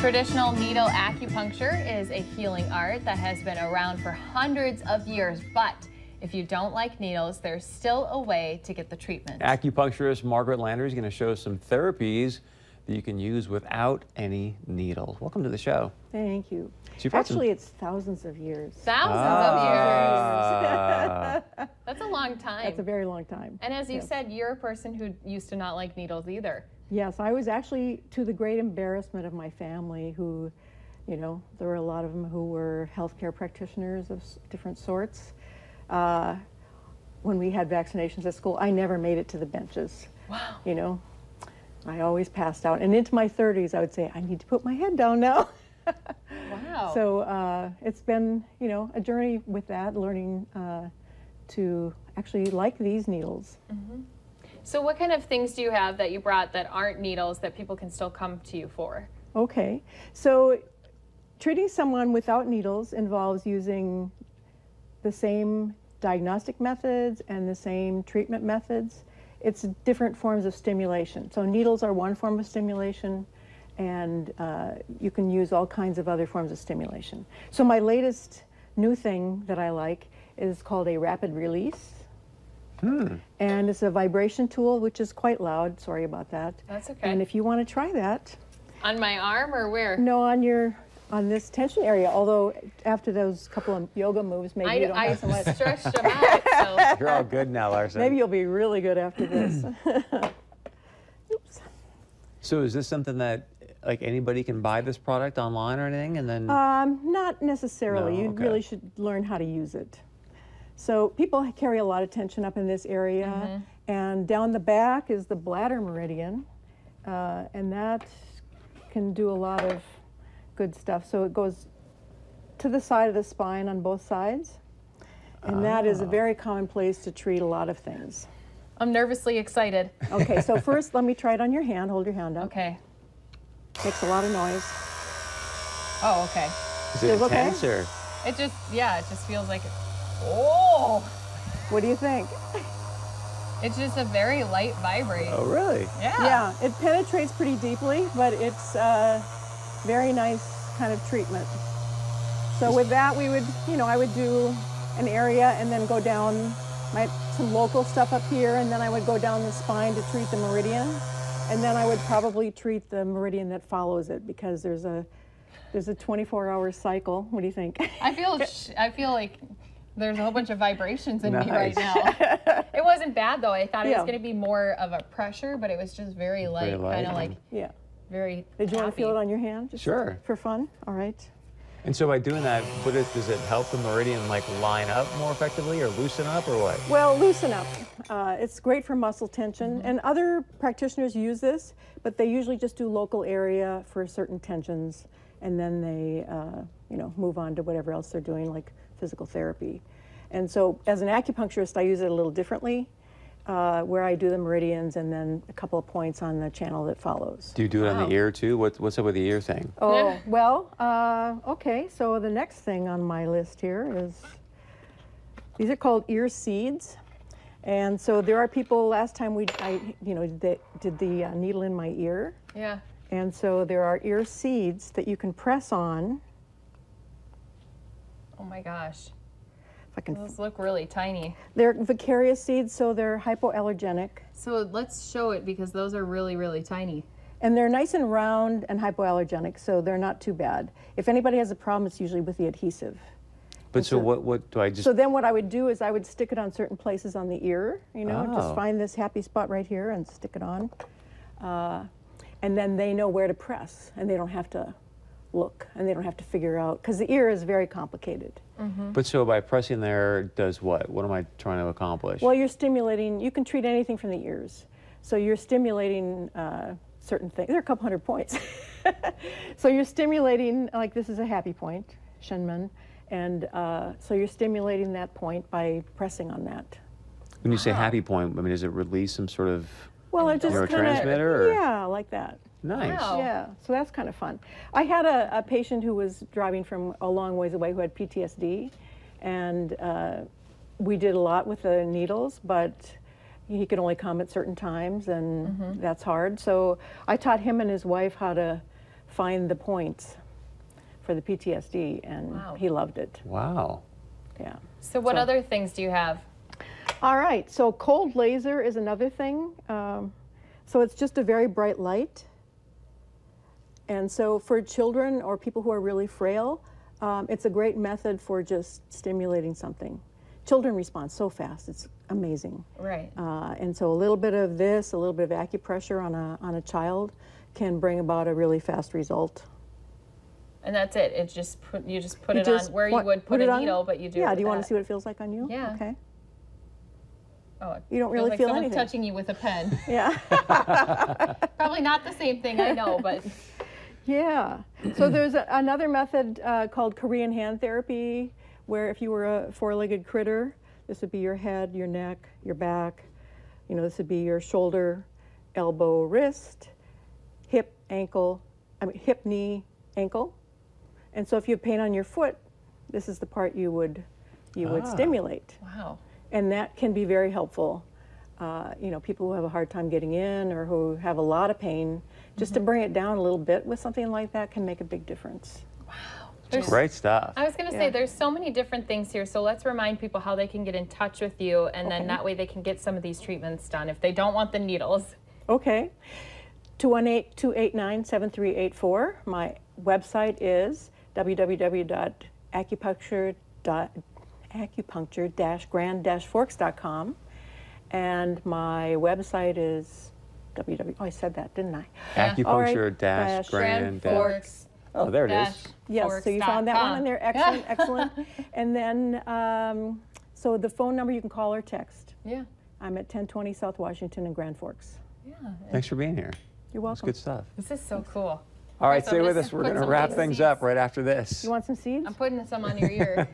Traditional needle acupuncture is a healing art that has been around for hundreds of years, but if you don't like needles, there's still a way to get the treatment. Acupuncturist Margaret Lander is going to show some therapies that you can use without any needles. Welcome to the show. Thank you. Actually, it's thousands of years. Thousands of years. That's a long time. That's a very long time. And as you said, you're a person who used to not like needles either. Yes, I was actually, to the great embarrassment of my family, who, you know, there were a lot of them who were healthcare practitioners of different sorts. When we had vaccinations at school, I never made it to the benches. Wow. You know, I always passed out. And into my 30s, I would say, I need to put my head down now. Wow. So it's been, you know, a journey with that, learning to actually like these needles. Mm-hmm. So what kind of things do you have that you brought that aren't needles that people can still come to you for? Okay, so treating someone without needles involves using the same diagnostic methods and the same treatment methods. It's different forms of stimulation. So needles are one form of stimulation, and you can use all kinds of other forms of stimulation. So my latest new thing that I like is called a rapid release. And it's a vibration tool, which is quite loud. Sorry about that. That's okay. And if you want to try that. On my arm or where? No, on this tension area. Although after those couple of yoga moves, maybe you don't have so much. I stretched them out. So. You're all good now, Larson. Maybe you'll be really good after this. Oops. So is this something that like anybody can buy this product online or anything, and then? Not necessarily. No? You really should learn how to use it. So people carry a lot of tension up in this area, and down the back is the bladder meridian, and that can do a lot of good stuff. So it goes to the side of the spine on both sides, and that is a very common place to treat a lot of things. I'm nervously excited. Okay, so first let me try it on your hand. Hold your hand up. Okay. Makes a lot of noise. Oh, okay. Is it intense or? It just, yeah, it just feels like it. Oh! What do you think? It's just a very light vibrate. Oh, really? Yeah. Yeah, it penetrates pretty deeply, but it's a very nice kind of treatment. So with that, we would, you know, I would do an area and then go down some local stuff up here, and then I would go down the spine to treat the meridian, and then I would probably treat the meridian that follows it, because there's a 24-hour cycle. What do you think? I feel like there's a whole bunch of vibrations in me right Nice. now. It wasn't bad though. I thought it was going to be more of a pressure, but it was just very light, kind of like very. Did you want to feel it on your hand? Just Sure. For fun. All right. And so by doing that, does it help the meridian like line up more effectively, or loosen up, or what? Well, loosen up. It's great for muscle tension, and other practitioners use this, but they usually just do local area for certain tensions, and then they, you know, move on to whatever else they're doing, like physical therapy. And so, as an acupuncturist, I use it a little differently, where I do the meridians and then a couple of points on the channel that follows. Do you do it on the ear too? What's up with the ear thing? Oh, well, okay, so the next thing on my list here is, these are called ear seeds. And so there are people, last time I did the needle in my ear. Yeah. And so there are ear seeds that you can press on. Oh my gosh. If I can. Those look really tiny. They're vicarious seeds, so they're hypoallergenic. So let's show it, because those are really, really tiny. And they're nice and round and hypoallergenic, so they're not too bad. If anybody has a problem, it's usually with the adhesive. But so what do I just? So then what I would do is I would stick it on certain places on the ear, you know, just find this happy spot right here and stick it on. And then they know where to press, and they don't have to look, and they don't have to figure out, because the ear is very complicated. But so by pressing there, does what? What am I trying to accomplish? Well, you're stimulating, you can treat anything from the ears. So you're stimulating certain things. There are a couple hundred points. So you're stimulating, like this is a happy point, Shenmen, and so you're stimulating that point by pressing on that. When you say happy point, I mean, does it release some sort of it just neurotransmitter? Yeah, like that. Nice. Wow. Yeah, so that's kind of fun. I had a patient who was driving from a long ways away who had PTSD, and we did a lot with the needles, but he could only come at certain times, and that's hard. So I taught him and his wife how to find the points for the PTSD, and Wow. he loved it. Wow. Yeah. So what other things do you have? All right, so cold laser is another thing. So it's just a very bright light. And so for children or people who are really frail, it's a great method for just stimulating something. Children respond so fast, it's amazing. Right. And so a little bit of this, a little bit of acupressure on a child can bring about a really fast result. And that's it. It's just you just put You it just on where you would put it a on- needle, but you do it Yeah, with do you want to that. see what it feels like on you? Yeah. Okay. Oh, You don't feels really like feel someone's anything. touching you with a pen. Yeah. Probably not the same thing, I know, but Yeah. So there's another method called Korean hand therapy, where if you were a four-legged critter, this would be your head, your neck, your back. You know, this would be your shoulder, elbow, wrist, hip, ankle, hip, knee, ankle. And so if you have pain on your foot, this is the part you would stimulate. wow. And that can be very helpful. You know, people who have a hard time getting in or who have a lot of pain, just to bring it down a little bit with something like that can make a big difference. There's, Great stuff. I was going to say, there's so many different things here, so let's remind people how they can get in touch with you, and then that way they can get some of these treatments done if they don't want the needles. Okay. 218-289-7384. My website is www.acupuncture-grand-forks.com. And my website is I said that, didn't I? Acupuncture-grand. Forks. Oh, there it is. Yes, so you found that one in there. Excellent, excellent. And then, so the phone number you can call or text. Yeah. I'm at 1020 South Washington in Grand Forks. Yeah. Thanks for being here. You're It's welcome. good stuff. This is so cool. All right, So stay I'm with gonna us. We're put going to some wrap of these things seeds. up right after this. You want some seeds? I'm putting some on your ear.